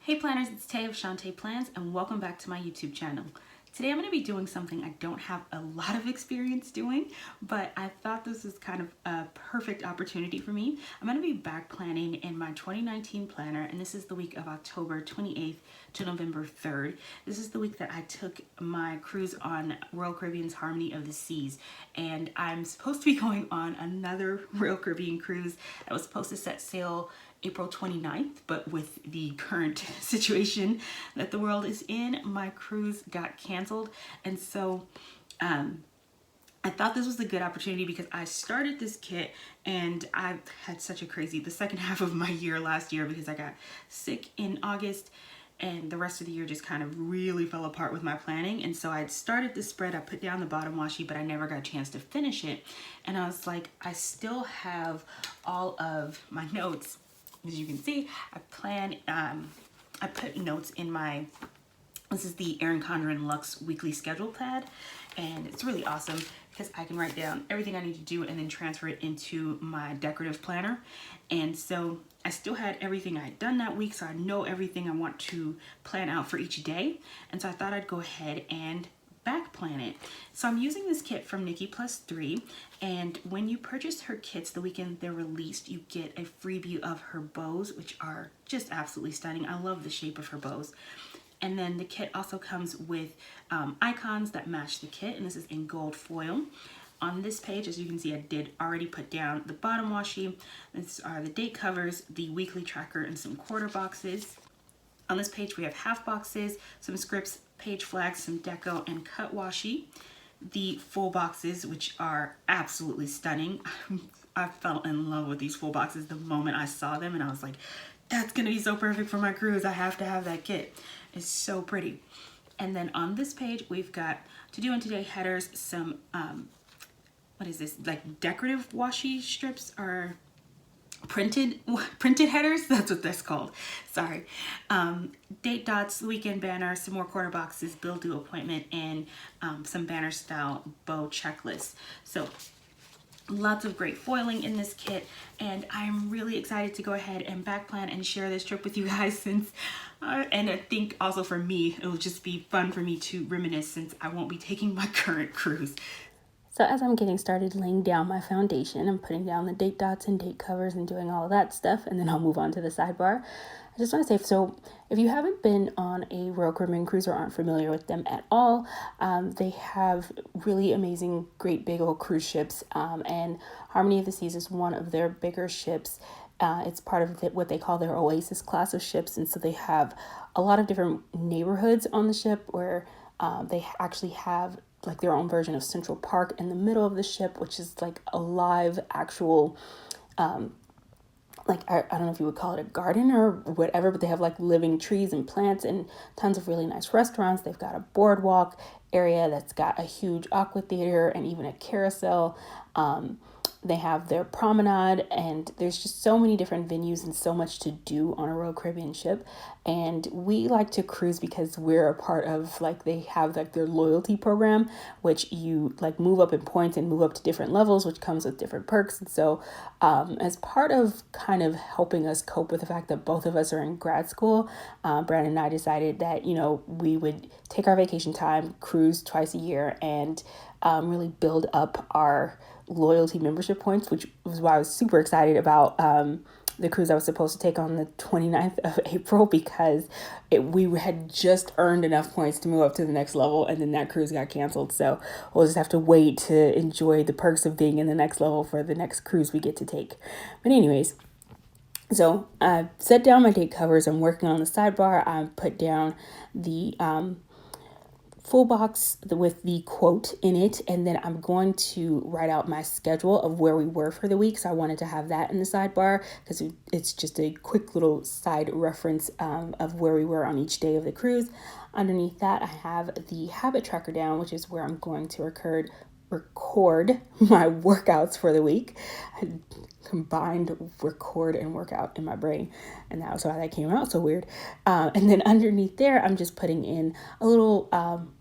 Hey planners, it's Tay of ShawntePlans and welcome back to my YouTube channel. Today I'm going to be doing something I don't have a lot of experience doing, but I thought this was kind of a perfect opportunity for me. I'm going to be back planning in my 2019 planner, and this is the week of October 28th to November 3rd. This is the week that I took my cruise on Royal Caribbean's Harmony of the Seas, and I'm supposed to be going on another Royal Caribbean cruise that was supposed to set sail April 29th, but with the current situation that the world is in, my cruise got canceled. And so I thought this was a good opportunity because I started this kit and I had such a crazy, the second half of my year last year because I got sick in August and the rest of the year just kind of really fell apart with my planning. And so I started this spread, I put down the bottom washi, but I never got a chance to finish it. And I was like, I still have all of my notes. As you can see, I put notes in my, this is the Erin Condren Luxe weekly schedule pad, and it's really awesome because I can write down everything I need to do and then transfer it into my decorative planner. And so I still had everything I had done that week, so I know everything I want to plan out for each day. And so I thought I'd go ahead and back plan it. So I'm using this kit from Nikki Plus Three, and when you purchase her kits the weekend they're released, you get a freebie of her bows, which are just absolutely stunning. I love the shape of her bows. And then the kit also comes with icons that match the kit, and this is in gold foil. On this page, as you can see, I did already put down the bottom washi. These are the date covers, the weekly tracker, and some quarter boxes. On this page, we have half boxes, some scripts, page flags, some deco, and cut washi. The full boxes, which are absolutely stunning. I fell in love with these full boxes the moment I saw them, and I was like, that's gonna be so perfect for my cruise. I have to have that kit. It's so pretty. And then on this page, we've got to do in today headers, some, what is this, like decorative washi strips or printed headers, that's what that's called, sorry. Date dots, weekend banner, some more quarter boxes, bill due appointment, and some banner style bow checklists. So lots of great foiling in this kit, and I'm really excited to go ahead and back plan and share this trip with you guys since and I think also for me it will just be fun for me to reminisce since I won't be taking my current cruise. So as I'm getting started laying down my foundation, I'm putting down the date dots and date covers and doing all of that stuff, and then I'll move on to the sidebar. I just want to say, so if you haven't been on a Royal Caribbean cruise or aren't familiar with them at all, they have really amazing, great big old cruise ships, and Harmony of the Seas is one of their bigger ships. It's part of what they call their Oasis class of ships, and so they have a lot of different neighborhoods on the ship where they actually have like their own version of Central Park in the middle of the ship, which is like a live actual like I don't know if you would call it a garden or whatever, but they have like living trees and plants and tons of really nice restaurants. They've got a boardwalk area that's got a huge aqua theater and even a carousel. They have their promenade, and there's just so many different venues and so much to do on a Royal Caribbean ship. And we like to cruise because we're a part of, like, they have like their loyalty program, which you like move up in points and move up to different levels, which comes with different perks. And so as part of kind of helping us cope with the fact that both of us are in grad school, Brandon and I decided that, you know, we would take our vacation time, cruise twice a year, and really build up our loyalty membership points, which was why I was super excited about the cruise I was supposed to take on the 29th of April, because we had just earned enough points to move up to the next level, and then that cruise got canceled. So we'll just have to wait to enjoy the perks of being in the next level for the next cruise we get to take. But anyways, so I set down my date covers. I'm working on the sidebar. I put down the full box with the quote in it, and then I'm going to write out my schedule of where we were for the week. So I wanted to have that in the sidebar because it's just a quick little side reference of where we were on each day of the cruise. Underneath that, I have the habit tracker down, which is where I'm going to record my workouts for the week. I combined record and workout in my brain, and that was why that came out so weird. And then underneath there, I'm just putting in a little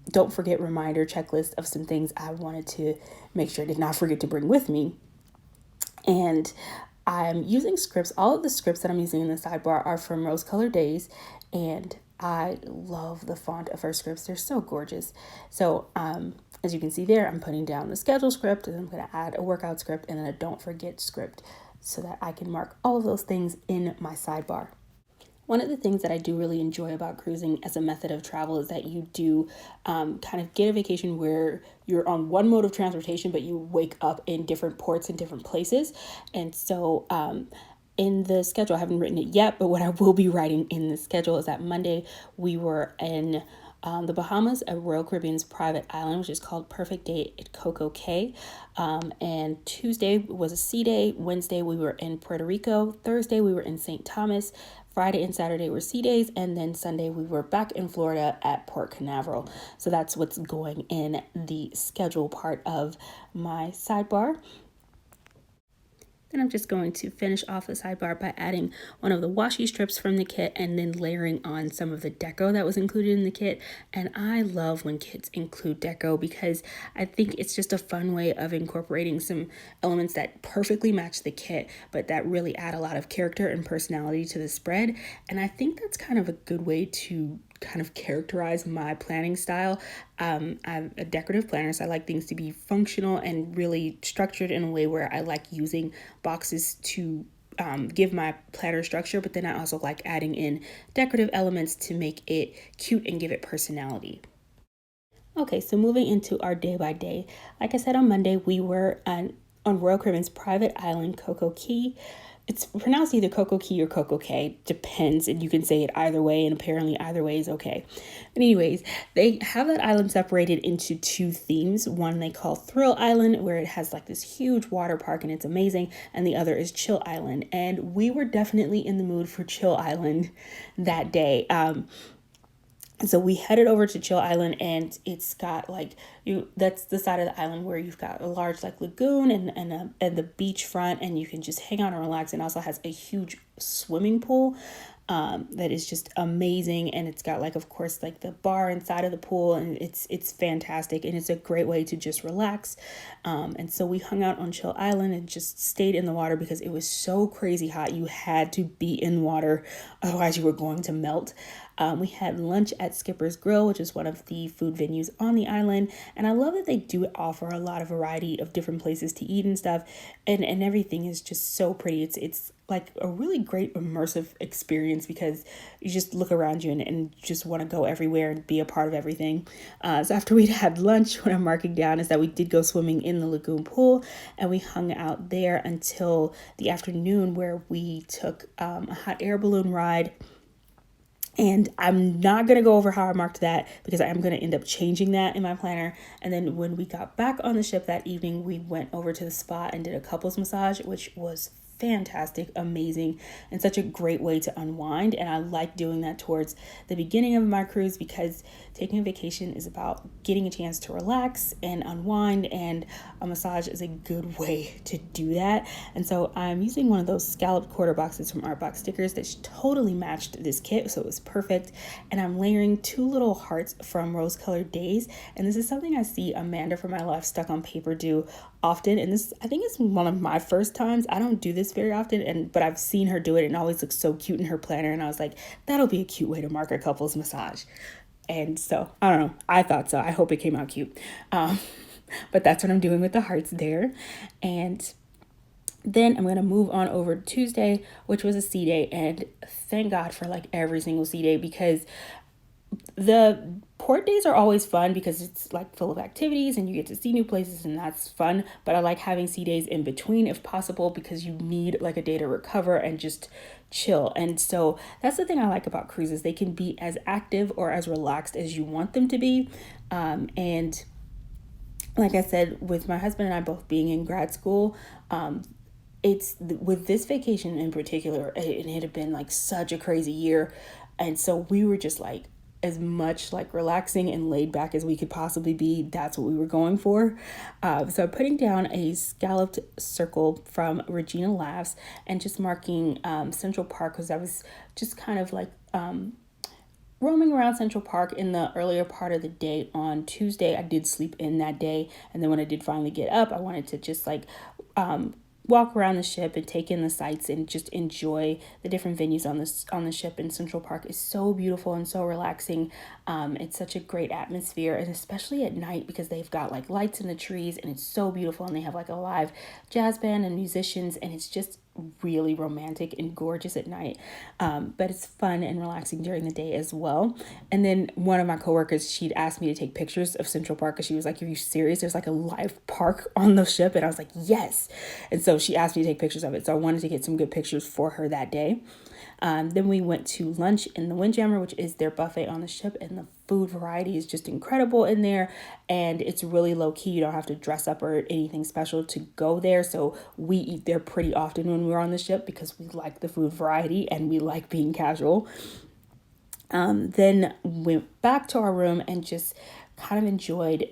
don't forget reminder checklist of some things I wanted to make sure I did not forget to bring with me. And I'm using scripts. All of the scripts that I'm using in the sidebar are from Rose Colored Days, and I love the font of her scripts. They're so gorgeous. So as you can see there, I'm putting down the schedule script, and I'm going to add a workout script and then a don't forget script so that I can mark all of those things in my sidebar. One of the things that I do really enjoy about cruising as a method of travel is that you do kind of get a vacation where you're on one mode of transportation, but you wake up in different ports and different places. And so in the schedule, I haven't written it yet, but what I will be writing in the schedule is that Monday we were in the Bahamas, a Royal Caribbean's private island, which is called Perfect Day at Coco Cay. And Tuesday was a sea day. Wednesday, we were in Puerto Rico. Thursday, we were in St. Thomas. Friday and Saturday were sea days. And then Sunday, we were back in Florida at Port Canaveral. So that's what's going in the schedule part of my sidebar. Then I'm just going to finish off the sidebar by adding one of the washi strips from the kit and then layering on some of the deco that was included in the kit. And I love when kits include deco because I think it's just a fun way of incorporating some elements that perfectly match the kit, but that really add a lot of character and personality to the spread. And I think that's kind of a good way to kind of characterize my planning style. I'm a decorative planner, so I like things to be functional and really structured in a way where I like using boxes to give my planner structure, but then I also like adding in decorative elements to make it cute and give it personality. Okay, so moving into our day by day. Like I said, on Monday, we were on Royal Caribbean's private island, Coco Cay. It's pronounced either Coco Cay or Coco Cay, depends, and you can say it either way, and apparently either way is okay. But anyways, they have that island separated into two themes. One they call Thrill Island, where it has like this huge water park and it's amazing, and the other is Chill Island. And we were definitely in the mood for Chill Island that day. So we headed over to Chill Island, and it's got like that's the side of the island where you've got a large like lagoon and the beach front, and you can just hang out and relax. And also has a huge swimming pool that is just amazing, and it's got like, of course, like the bar inside of the pool, and it's fantastic, and it's a great way to just relax. And so we hung out on Chill Island and just stayed in the water because it was so crazy hot. You had to be in water, otherwise you were going to melt. We had lunch at Skipper's Grill, which is one of the food venues on the island. And I love that they do offer a lot of variety of different places to eat and stuff. And everything is just so pretty. It's like a really great immersive experience because you just look around you and just want to go everywhere and be a part of everything. So after we'd had lunch, what I'm marking down is that we did go swimming in the lagoon pool, and we hung out there until the afternoon, where we took a hot air balloon ride. And I'm not going to go over how I marked that because I am going to end up changing that in my planner. And then when we got back on the ship that evening, we went over to the spa and did a couples massage, which was fantastic, amazing, and such a great way to unwind. And I like doing that towards the beginning of my cruise because taking a vacation is about getting a chance to relax and unwind, and a massage is a good way to do that. And so I'm using one of those scalloped quarter boxes from Artbox Stickers that totally matched this kit, so it was perfect. And I'm layering two little hearts from Rose Colored Days, and this is something I see Amanda from My Life Stuck on Paper do often, and this, I think, is one of my first times. I don't do this very often, but I've seen her do it, and it always looks so cute in her planner, and I was like, that'll be a cute way to mark a couple's massage. And so I don't know, I thought so. I hope it came out cute. But that's what I'm doing with the hearts there. And then I'm going to move on over to Tuesday, which was a sea day, and thank God for like every single sea day, because the port days are always fun because it's like full of activities and you get to see new places, and that's fun. But I like having sea days in between if possible, because you need like a day to recover and just chill. And so that's the thing I like about cruises. They can be as active or as relaxed as you want them to be. And like I said, with my husband and I both being in grad school, it's with this vacation in particular, it had been like such a crazy year. And so we were just like as much like relaxing and laid back as we could possibly be. That's what we were going for. So I'm putting down a scalloped circle from Regina Laughs and just marking Central Park, because I was just kind of like roaming around Central Park in the earlier part of the day on Tuesday. I did sleep in that day, and then when I did finally get up, I wanted to just like walk around the ship and take in the sights and just enjoy the different venues on the ship. And Central Park is so beautiful and so relaxing. It's such a great atmosphere, and especially at night, because they've got like lights in the trees and it's so beautiful, and they have like a live jazz band and musicians, and it's just really romantic and gorgeous at night. But it's fun and relaxing during the day as well. And then one of my coworkers, she'd asked me to take pictures of Central Park, because she was like, "Are you serious? There's like a live park on the ship?" And I was like, "Yes." And so she asked me to take pictures of it. So I wanted to get some good pictures for her that day. Then we went to lunch in the Windjammer, which is their buffet on the ship, and the food variety is just incredible in there, and it's really low key. You don't have to dress up or anything special to go there. So we eat there pretty often when we're on the ship, because we like the food variety and we like being casual. Then went back to our room and just kind of enjoyed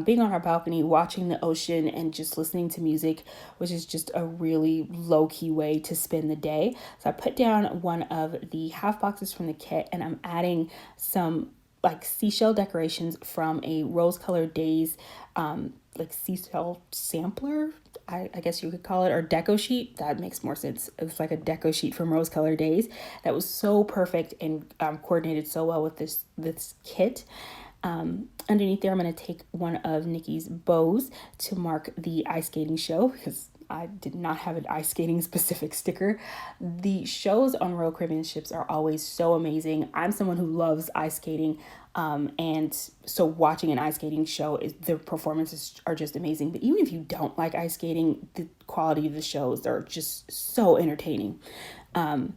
being on our balcony, watching the ocean, and just listening to music, which is just a really low-key way to spend the day. So I put down one of the half boxes from the kit, and I'm adding some like seashell decorations from a rose-colored days like seashell sampler, I guess you could call it, or deco sheet. That makes more sense. It was like a deco sheet from Rose Color Days that was so perfect and coordinated so well with this kit. Underneath there, I'm going to take one of Nikki's bows to mark the ice skating show, because I did not have an ice skating specific sticker. The shows on Royal Caribbean ships are always so amazing. I'm someone who loves ice skating. And so watching an ice skating show, the performances are just amazing. But even if you don't like ice skating, the quality of the shows are just so entertaining. Then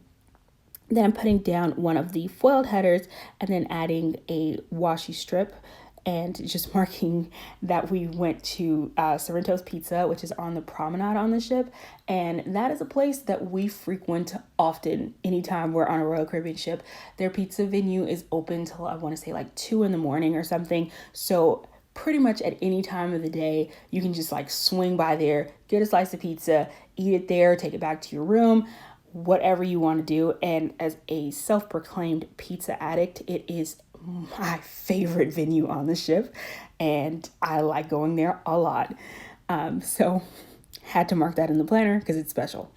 I'm putting down one of the foiled headers and then adding a washi strip, and just marking that we went to Sorrento's Pizza, which is on the promenade on the ship. And that is a place that we frequent often anytime we're on a Royal Caribbean ship. Their pizza venue is open till, I want to say, like 2 a.m. or something. So pretty much at any time of the day, you can just like swing by there, get a slice of pizza, eat it there, take it back to your room, whatever you want to do. And as a self-proclaimed pizza addict, it is my favorite venue on the ship, and I like going there a lot. So had to mark that in the planner because it's special.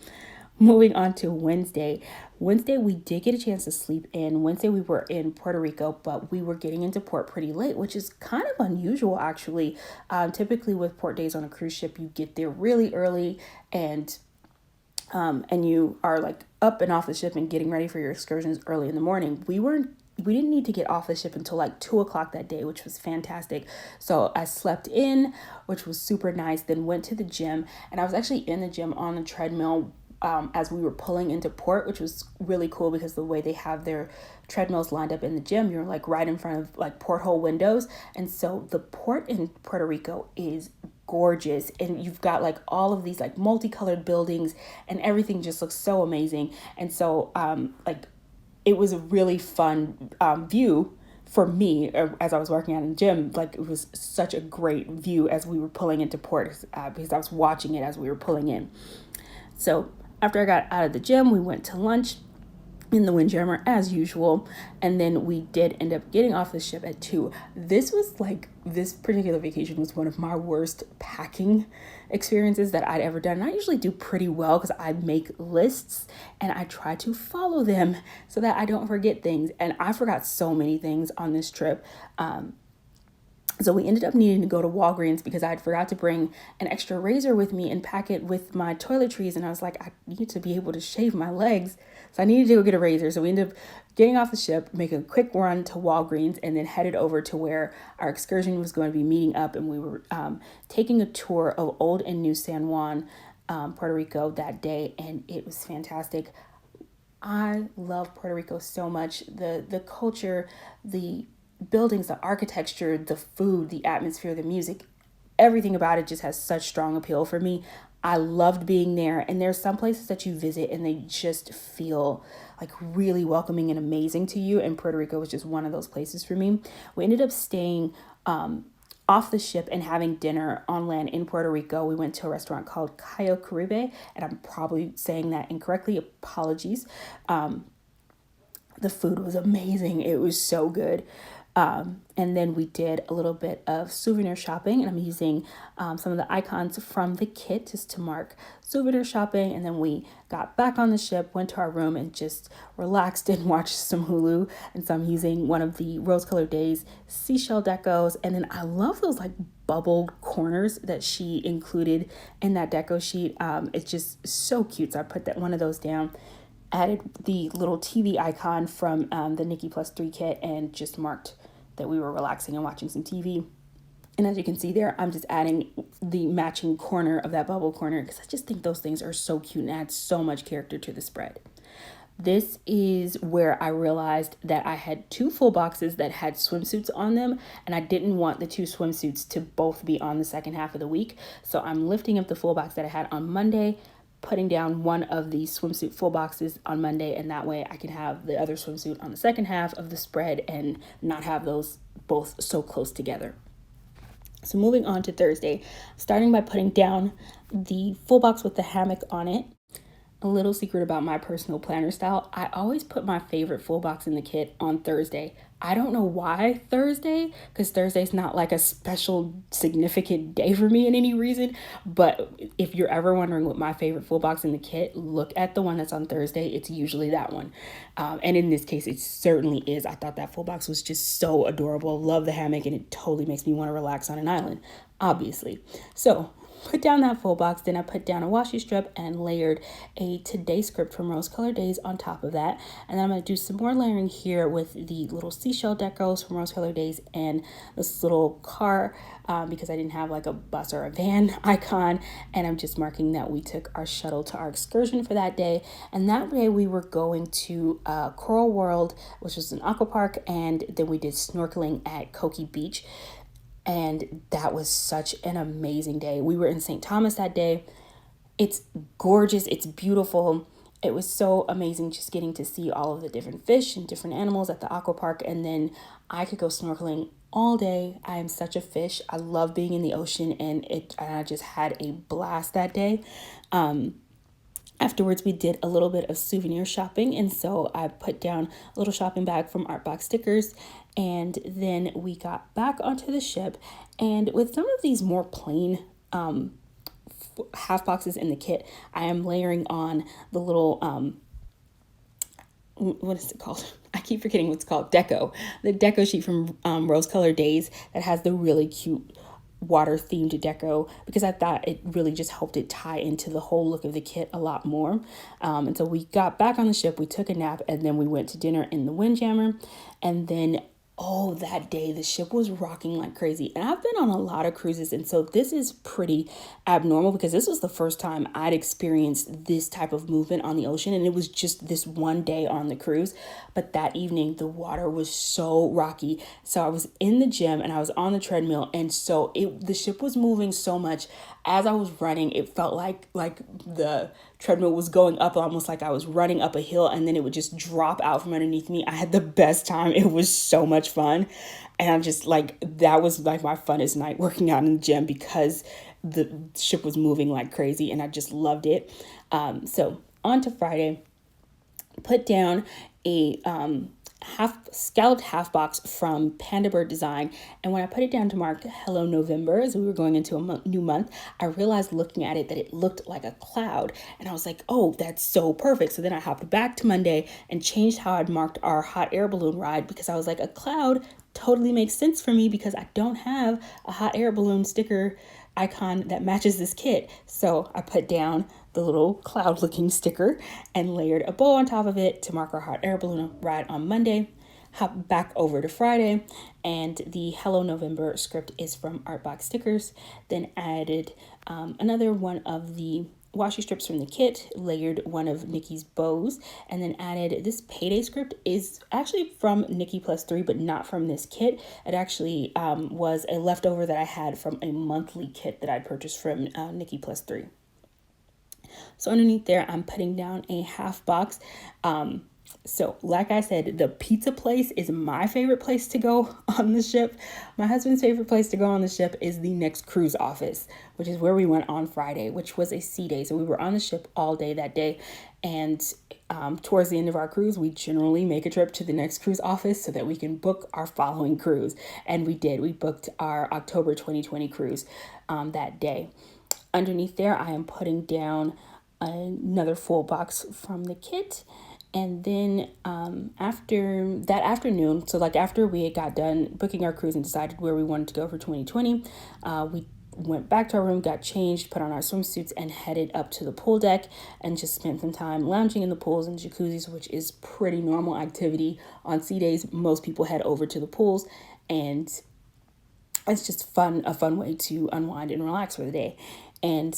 Moving on to Wednesday. Wednesday, we did get a chance to sleep in. Wednesday, we were in Puerto Rico, but we were getting into port pretty late, which is kind of unusual, actually. Typically, with port days on a cruise ship, you get there really early, and you are like up and off the ship and getting ready for your excursions early in the morning. We didn't need to get off the ship until like 2 o'clock that day, which was fantastic. So I slept in, which was super nice, then went to the gym, and I was actually in the gym on the treadmill as we were pulling into port, which was really cool, because the way they have their treadmills lined up in the gym, you're like right in front of like porthole windows. And so the port in Puerto Rico is gorgeous, and you've got like all of these like multicolored buildings, and everything just looks so amazing. And so it was a really fun view for me as I was working out in the gym. Like, it was such a great view as we were pulling into port, because I was watching it as we were pulling in. So after I got out of the gym, we went to lunch in the Windjammer as usual, and then we did end up getting off the ship at 2. This particular vacation was one of my worst packing experiences that I'd ever done. And I usually do pretty well because I make lists and I try to follow them so that I don't forget things, and I forgot so many things on this trip. So we ended up needing to go to Walgreens because I had forgot to bring an extra razor with me and pack it with my toiletries. And I was like, I need to be able to shave my legs. So I needed to go get a razor. So we ended up getting off the ship, making a quick run to Walgreens, and then headed over to where our excursion was going to be meeting up. And we were taking a tour of Old and New San Juan, Puerto Rico that day. And it was fantastic. I love Puerto Rico so much. The culture, the buildings, the architecture, the food, the atmosphere, the music, everything about it just has such strong appeal for me. I loved being there. And there's some places that you visit and they just feel like really welcoming and amazing to you. And Puerto Rico was just one of those places for me. We ended up staying off the ship and having dinner on land in Puerto Rico. We went to a restaurant called Cayo Caribe, and I'm probably saying that incorrectly. Apologies. The food was amazing. It was so good. And then we did a little bit of souvenir shopping, and I'm using some of the icons from the kit just to mark souvenir shopping. And then we got back on the ship, went to our room, and just relaxed and watched some Hulu. And so I'm using one of the Rose Colored Days seashell decos. And then I love those like bubbled corners that she included in that deco sheet. It's just so cute. So I put one of those down, added the little TV icon from the Nikki Plus Three kit, and just marked that we were relaxing and watching some TV. And as you can see there, I'm just adding the matching corner of that bubble corner because I just think those things are so cute and add so much character to the spread. This is where I realized that I had 2 full boxes that had swimsuits on them, and I didn't want the 2 swimsuits to both be on the second half of the week. So I'm lifting up the full box that I had on Monday, putting down one of the swimsuit full boxes on Monday, and that way I can have the other swimsuit on the second half of the spread and not have those both so close together. So moving on to Thursday, starting by putting down the full box with the hammock on it. A little secret about my personal planner style, I always put my favorite full box in the kit on Thursday. I don't know why Thursday, because Thursday's not like a special significant day for me in any reason. But if you're ever wondering what my favorite full box in the kit, look at the one that's on Thursday. It's usually that one. And in this case, it certainly is. I thought that full box was just so adorable. Love the hammock, and it totally makes me want to relax on an island, obviously. So put down that full box, then I put down a washi strip and layered a Today script from Rose Colored Days on top of that. And then I'm going to do some more layering here with the little seashell decos from Rose Colored Days and this little car because I didn't have like a bus or a van icon. And I'm just marking that we took our shuttle to our excursion for that day. And that day we were going to Coral World, which was an aqua park, and then we did snorkeling at Koki Beach. And that was such an amazing day. We were in St. Thomas that day. It's gorgeous. It's beautiful. It was so amazing just getting to see all of the different fish and different animals at the aqua park. And then I could go snorkeling all day. I am such a fish. I love being in the ocean, and I just had a blast that day. Afterwards, we did a little bit of souvenir shopping, and so I put down a little shopping bag from Artbox Stickers, and then we got back onto the ship. And with some of these more plain half boxes in the kit, I am layering on the little what is it called? I keep forgetting what's called. The deco sheet from Rose Colored Days that has the really cute water themed deco, because I thought it really just helped it tie into the whole look of the kit a lot more. And so we got back on the ship, we took a nap, and then we went to dinner in the Windjammer. And then that day the ship was rocking like crazy. And I've been on a lot of cruises, and so this is pretty abnormal because this was the first time I'd experienced this type of movement on the ocean, and it was just this one day on the cruise. But that evening the water was so rocky, so I was in the gym and I was on the treadmill, and so the ship was moving so much. As I was running, it felt like the treadmill was going up, almost like I was running up a hill, and then it would just drop out from underneath me. I had the best time. It was so much fun. And I'm just like, that was like my funnest night working out in the gym because the ship was moving like crazy, and I just loved it. So on to Friday, put down a scalloped half box from Panda Bird Design. And when I put it down to mark Hello November, as we were going into a new month, I realized looking at it that it looked like a cloud. And I was like, oh, that's so perfect. So then I hopped back to Monday and changed how I'd marked our hot air balloon ride, because I was like, a cloud totally makes sense for me because I don't have a hot air balloon sticker icon that matches this kit. So I put down the little cloud looking sticker and layered a bow on top of it to mark our hot air balloon ride on Monday. Hop back over to Friday, and the Hello November script is from Artbox Stickers. Then added another one of the washi strips from the kit, layered one of Nikki's bows, and then added this Payday script is actually from Nikki Plus Three, but not from this kit. It actually was a leftover that I had from a monthly kit that I purchased from Nikki Plus Three. So underneath there, I'm putting down a half box. So like I said, the pizza place is my favorite place to go on the ship. My husband's favorite place to go on the ship is the Next Cruise Office, which is where we went on Friday, which was a sea day. So we were on the ship all day that day. And towards the end of our cruise, we generally make a trip to the next cruise office so that we can book our following cruise. And we did. We booked our October 2020 cruise that day. Underneath there, I am putting down another full box from the kit. And then after that afternoon, so like after we got done booking our cruise and decided where we wanted to go for 2020, we went back to our room, got changed, put on our swimsuits, and headed up to the pool deck and just spent some time lounging in the pools and jacuzzis, which is pretty normal activity on sea days. Most people head over to the pools, and it's just a fun way to unwind and relax for the day. And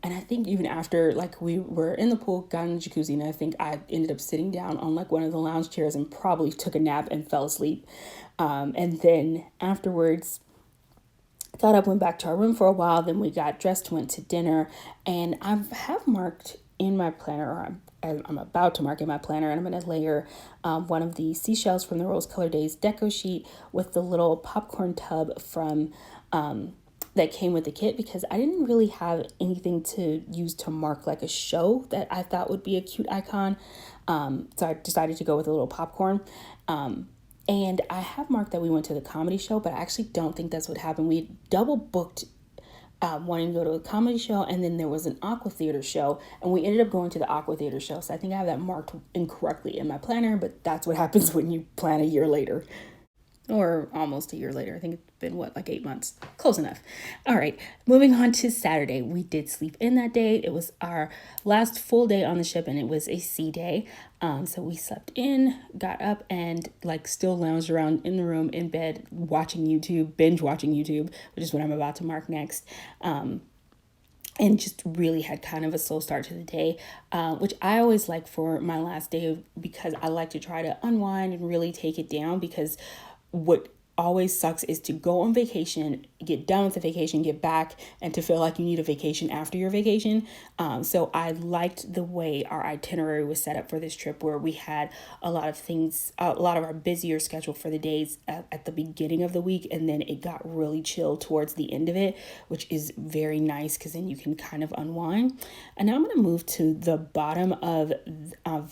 I think even after like we were in the pool, got in the jacuzzi, and I think I ended up sitting down on like one of the lounge chairs and probably took a nap and fell asleep. And then afterwards, got up, went back to our room for a while. Then we got dressed, went to dinner, and I have marked in my planner, or I'm about to mark in my planner, and I'm going to layer one of the seashells from the Rose Colored Days deco sheet with the little popcorn tub from that came with the kit, because I didn't really have anything to use to mark like a show that I thought would be a cute icon. So I decided to go with a little popcorn. And I have marked that we went to the comedy show, but I actually don't think that's what happened. We double booked wanting to go to a comedy show, and then there was an aqua theater show, and we ended up going to the aqua theater show. So I think I have that marked incorrectly in my planner, but that's what happens when you plan a year later. Or almost a year later. I think it's been, like 8 months? Close enough. All right, moving on to Saturday. We did sleep in that day. It was our last full day on the ship, and it was a sea day. So we slept in, got up, and like still lounged around in the room, in bed, watching YouTube, binge watching YouTube, which is what I'm about to mark next. And just really had kind of a slow start to the day, which I always like for my last day, because I like to try to unwind and really take it down, because what always sucks is to go on vacation, get done with the vacation, get back, and to feel like you need a vacation after your vacation. So I liked the way our itinerary was set up for this trip, where we had a lot of things, a lot of our busier schedule for the days at the beginning of the week, and then it got really chill towards the end of it, which is very nice, because then you can kind of unwind. And now I'm going to move to the bottom of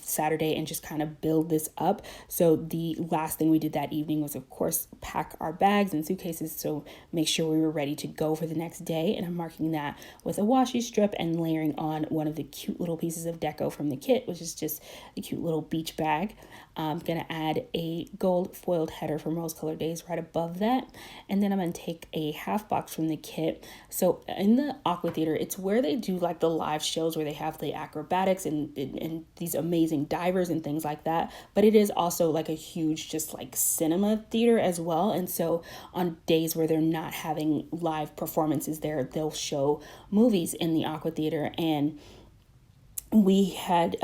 Saturday and just kind of build this up. So the last thing we did that evening was, of course, pack our bags and suitcases, so make sure we were ready to go for the next day. And I'm marking that with a washi strip and layering on one of the cute little pieces of deco from the kit, which is just a cute little beach bag. I'm gonna add a gold foiled header from Rose Colored Days right above that, and then I'm gonna take a half box from the kit. So in the aqua theater, it's where they do like the live shows, where they have the acrobatics and these amazing divers and things like that, but it is also like a huge just like cinema theater as well. And so on days where they're not having live performances there, they'll show movies in the aqua theater. And we had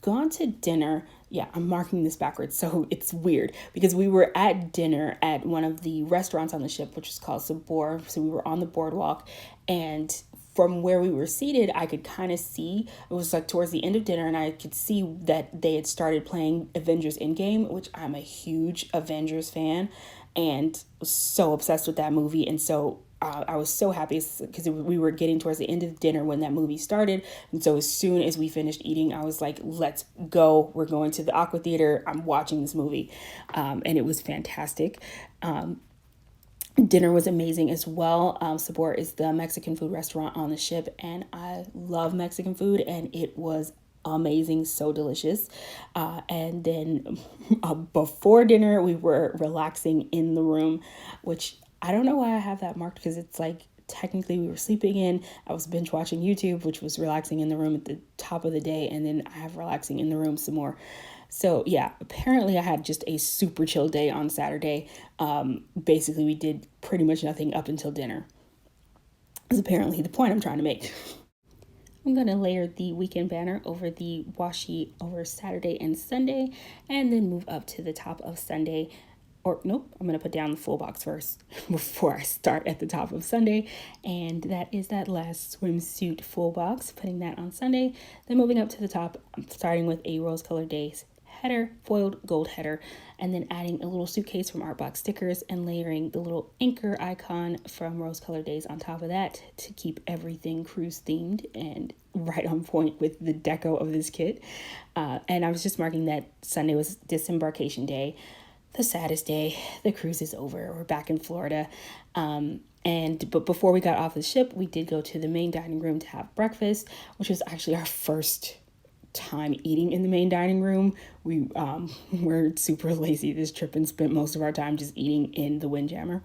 gone to dinner. Yeah, I'm marking this backwards, so it's weird, because we were at dinner at one of the restaurants on the ship, which is called Sabor. So we were on the boardwalk, and from where we were seated, I could kind of see, it was like towards the end of dinner, and I could see that they had started playing Avengers Endgame, which I'm a huge Avengers fan and was so obsessed with that movie. And so I was so happy, because we were getting towards the end of dinner when that movie started. And so as soon as we finished eating, I was like, let's go. We're going to the Aqua Theater. I'm watching this movie. And it was fantastic. Dinner was amazing as well. Sabor is the Mexican food restaurant on the ship, and I love Mexican food, and it was amazing, so delicious. And then before dinner, we were relaxing in the room, which I don't know why I have that marked, because it's like technically we were sleeping in. I was binge watching YouTube, which was relaxing in the room at the top of the day, and then I have relaxing in the room some more. So yeah, apparently I had just a super chill day on Saturday. Basically, we did pretty much nothing up until dinner. Is apparently the point I'm trying to make. I'm going to layer the weekend banner over the washi over Saturday and Sunday, and then move up to the top of Sunday. Or nope, I'm going to put down the full box first before I start at the top of Sunday. And that is that last swimsuit full box, putting that on Sunday. Then moving up to the top, I'm starting with a Rose Colored Days header, foiled gold header, and then adding a little suitcase from Artbox Stickers and layering the little anchor icon from Rose Colored Days on top of that to keep everything cruise themed and right on point with the deco of this kit. And I was just marking that Sunday was disembarkation day, the saddest day. The cruise is over. We're back in Florida. But before we got off the ship, we did go to the main dining room to have breakfast, which was actually our first time eating in the main dining room. We were super lazy this trip and spent most of our time just eating in the Windjammer.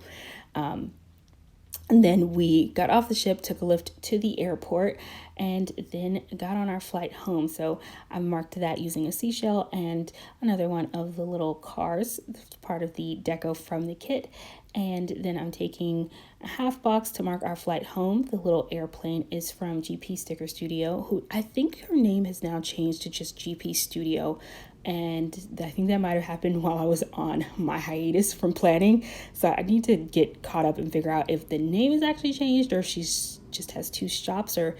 And then we got off the ship, took a lift to the airport, and then got on our flight home. So I marked that using a seashell and another one of the little cars, part of the deco from the kit. And then I'm taking a half box to mark our flight home. The little airplane is from GP Sticker Studio, who I think her name has now changed to just GP Studio. And I think that might have happened while I was on my hiatus from planning. So I need to get caught up and figure out if the name is actually changed or if she's just has two shops, or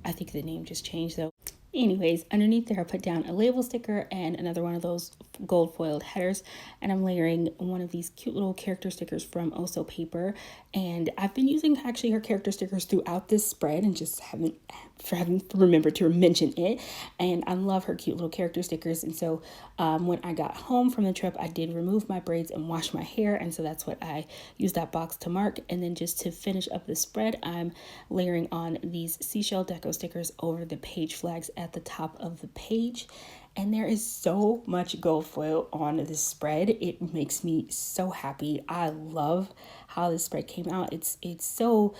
I think the name just changed though. Anyways, underneath there I put down a label sticker and another one of those gold foiled headers, and I'm layering one of these cute little character stickers from Oso Paper. And I've been using actually her character stickers throughout this spread and just haven't remembered to mention it. And I love her cute little character stickers. And so when I got home from the trip, I did remove my braids and wash my hair, and so that's what I used that box to mark. And then just to finish up the spread, I'm layering on these seashell deco stickers over the page flags at the top of the page. And there is so much gold foil on this spread. It makes me so happy. I love how this spread came out. It's so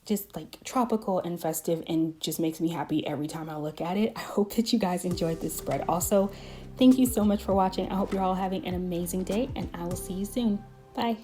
just like tropical and festive and just makes me happy every time I look at it. I hope that you guys enjoyed this spread also. Thank you so much for watching. I hope you're all having an amazing day, and I will see you soon. Bye.